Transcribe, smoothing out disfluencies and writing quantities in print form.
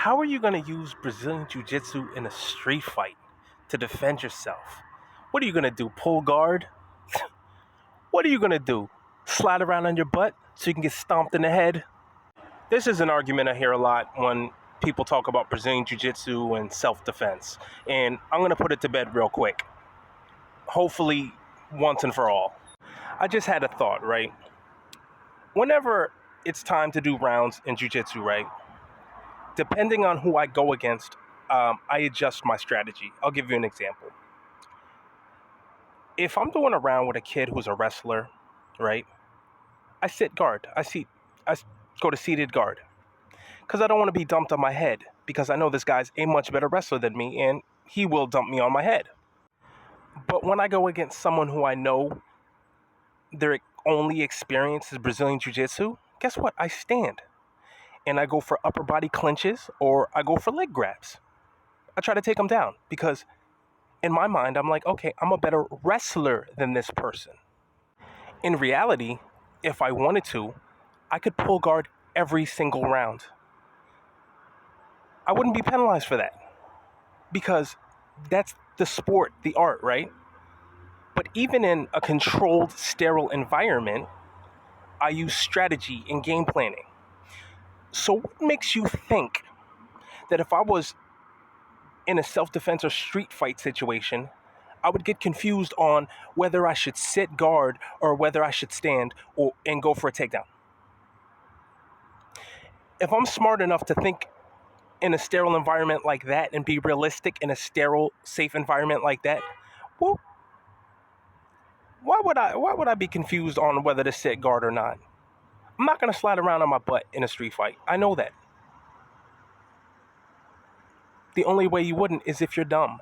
How are you going to use Brazilian Jiu Jitsu in a street fight to defend yourself? What are you going to do? Pull guard? What are you going to do? Slide around on your butt so you can get stomped in the head? This is an argument I hear a lot when people talk about Brazilian Jiu Jitsu and self defense. And I'm going to put it to bed real quick. Hopefully, once and for all. I just had a thought, right? Whenever it's time to do rounds in Jiu Jitsu, right? Depending on who I go against, I adjust my strategy. I'll give you an example. If I'm doing a round with a kid who's a wrestler, right? I sit guard. I go to seated guard because I don't want to be dumped on my head because I know this guy's a much better wrestler than me and he will dump me on my head. But when I go against someone who I know their only experience is Brazilian Jiu-Jitsu, guess what? I stand. And I go for upper body clinches or I go for leg grabs. I try to take them down because in my mind, I'm like, okay, I'm a better wrestler than this person. In reality, if I wanted to, I could pull guard every single round. I wouldn't be penalized for that because that's the sport, the art, right? But even in a controlled, sterile environment, I use strategy and game planning. So what makes you think that if I was in a self-defense or street fight situation, I would get confused on whether I should sit guard or whether I should stand and go for a takedown? If I'm smart enough to think in a sterile environment like that and be realistic in a sterile, safe environment like that, well, why would I be confused on whether to sit guard or not? I'm not going to slide around on my butt in a street fight. I know that. The only way you wouldn't is if you're dumb.